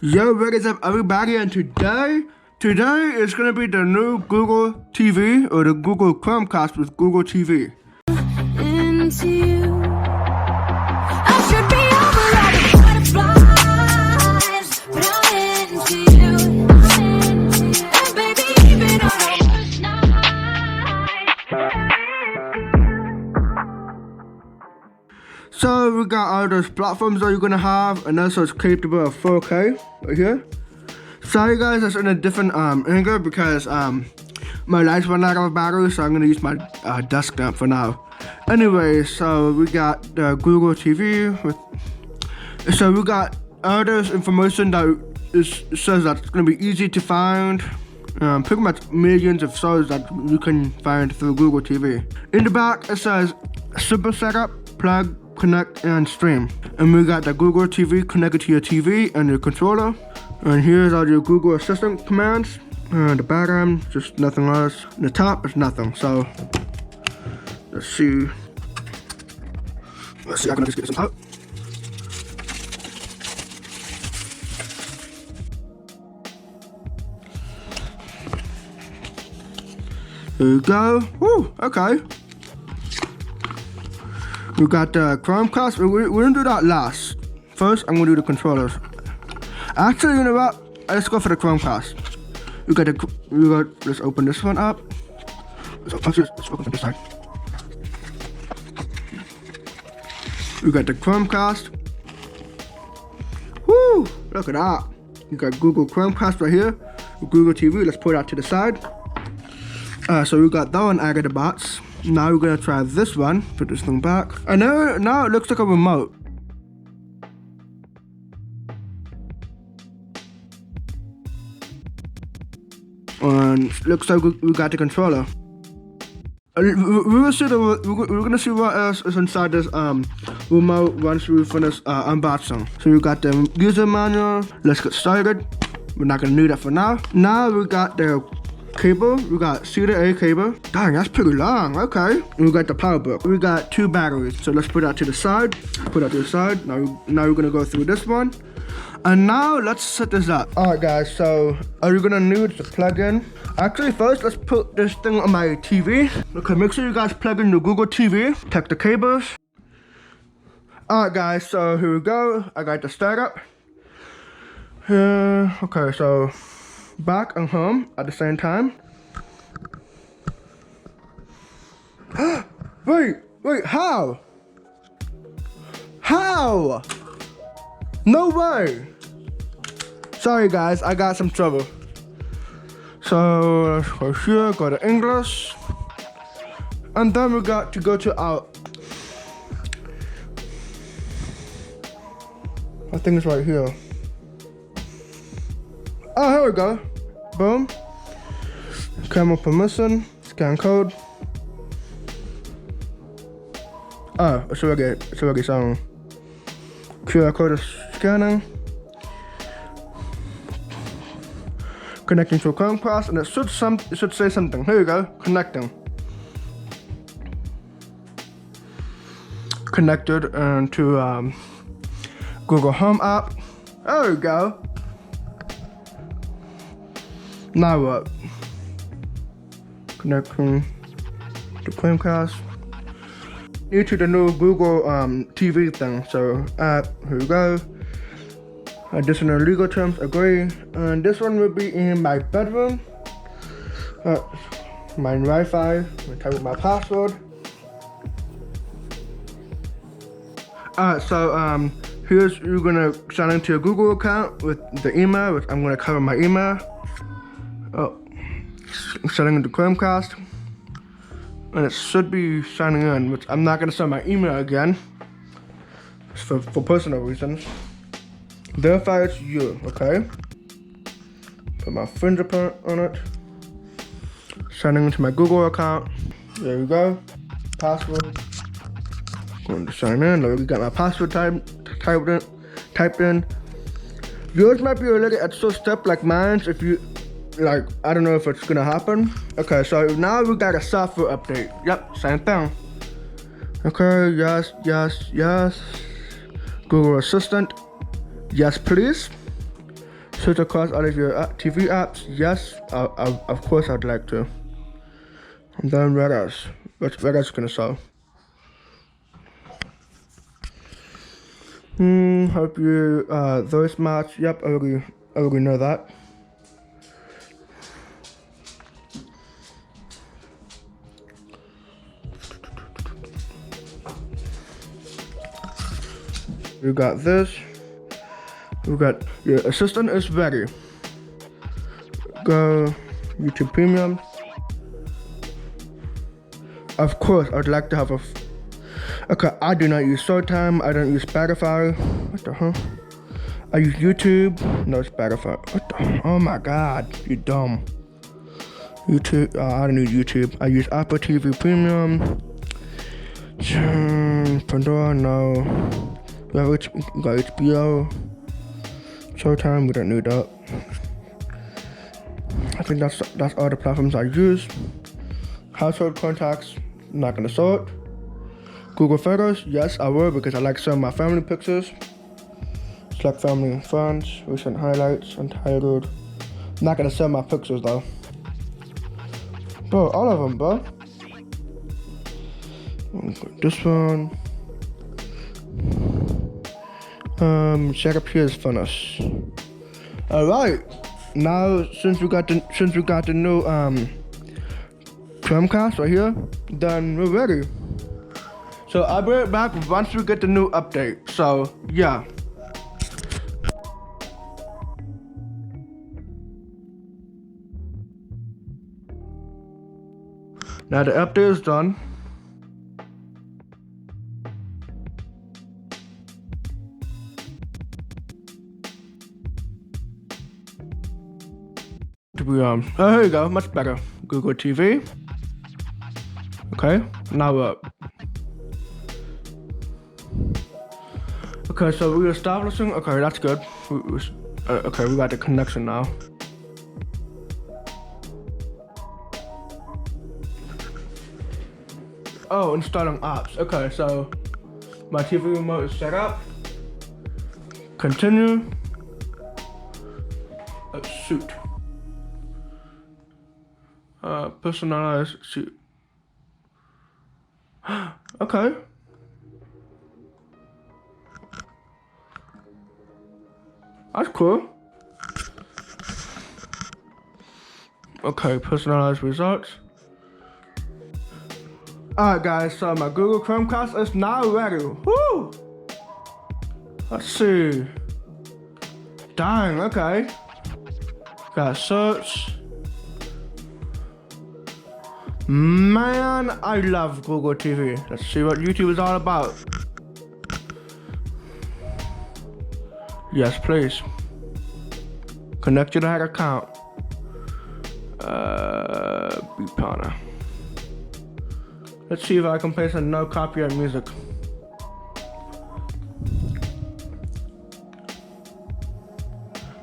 Yo, what is up, everybody? And today is gonna be the new Google TV or the Google Chromecast with Google TV. Into you, I should be over all the butterflies, but I'm into you, and baby, even on the worst night. So we got all those platforms that you're gonna have, and also it's capable of 4K right here. Sorry guys, that's in a different angle because my lights run out of battery, so I'm gonna use my desk lamp for now. Anyway, so we got the Google TV so we got all this information that says that it's gonna be easy to find. Pretty much millions of shows that you can find through Google TV. In the back, it says simple setup, plug, connect, and stream. And we got the Google TV connected to your TV and your controller. And here's all your Google Assistant commands. The bottom, just nothing else. And the top is nothing. So let's see. I can just get this out. There you go. Woo, okay. We got the Chromecast. We're gonna do that last. First, I'm gonna do the controllers. Actually, you know what? Let's go for the Chromecast. Let's open this one up. Let's open this side. We got the Chromecast. Woo! Look at that. You got Google Chromecast right here. Google TV. Let's put that to the side. So we got that one out of the box. Now we're gonna try this one. Put this thing back. And now it looks like a remote. And looks like we got the controller. We're gonna see what else is inside this remote once we finish unboxing. So we got the user manual. Let's get started. We're not gonna need that for now. Now we got the cable. We got C to A cable. Dang, that's pretty long. Okay. And we got the power brick. We got 2 batteries. So let's put that to the side. Put that to the side. Now we're gonna go through this one. And now let's set this up. Alright guys, so are you gonna need to plug in? Actually first let's put this thing on my TV. Okay, make sure you guys plug in the Google TV. Take the cables. Alright guys, so here we go. I got the startup. Okay, so back and home at the same time. Wait, how? How? No way! Sorry guys, I got some trouble. So let's go here, go to English. And then we got to go to our, I think it's right here. Oh, here we go. Boom. Camera permission, scan code. Oh, it's already showing. QR code is scanning. Connecting to a Chromecast, and it should say something. Here we go, connecting. Connected to Google Home app. There we go. Now what? Connecting to Chromecast. New to the new Google TV thing. So here we go. Additional legal terms agree. And this one will be in my bedroom. My Wi-Fi. I'm gonna type in my password. Alright, so here's you're gonna sign into your Google account with the email, which I'm gonna cover my email. Oh, signing into Chromecast. And it should be signing in, which I'm not gonna send my email again. For personal reasons. Verify it's you, okay? Put my fingerprint on it. Signing into my Google account. There we go. Password. Going to sign in. Already got my password typed in. Yours might be a little extra step like mine if you I don't know if it's gonna happen. Okay, so now we got a software update. Yep, same thing. Okay, yes. Google Assistant, yes please. switch across all of your TV apps? Yes, of course I'd like to. And then what else? What else can I show? Hope you, voice match. Yep, I already know that. We got this. We got your assistant is ready. Go YouTube Premium. Of course, I'd like to have a. Okay, I do not use Showtime. I don't use Spotify. What the hell? I use YouTube. No Spotify. What the? Oh my God, you dumb. YouTube. I don't use YouTube. I use Apple TV Premium. Pandora, no. We got HBO. Showtime, we don't need that. I think that's all the platforms I use. Household contacts, not gonna sort. Google Photos, yes I will because I like showing my family pictures. Select family and friends, recent highlights, untitled. Not gonna sell my pictures though. Bro, all of them, bro. This one. Check up here is finished. Alright. Now since we got the new Chromecast right here, then we're ready. So I'll be right back once we get the new update. So yeah. Now the update is done. Oh, here you go, much better. Google TV. Okay, now up. Okay, so we're establishing. Okay, that's good. Okay, we got the connection now. Oh, installing apps. Okay, so my TV remote is set up. Continue. Shoot. Personalized shoot. Okay. That's cool. Okay, personalized results. Alright guys, so my Google Chromecast is now ready. Woo! Let's see. Dang, okay. Got search. Man, I love Google TV. Let's see what YouTube is all about. Yes, please. Connect your hack account. Be partner. Let's see if I can play some no copyright music.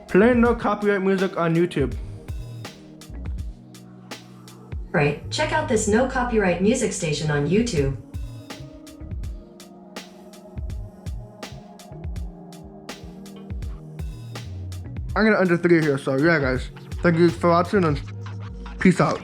Play no copyright music on YouTube. Right, check out this no copyright music station on YouTube. I'm gonna under 3 here, so yeah guys. Thank you for watching and peace out.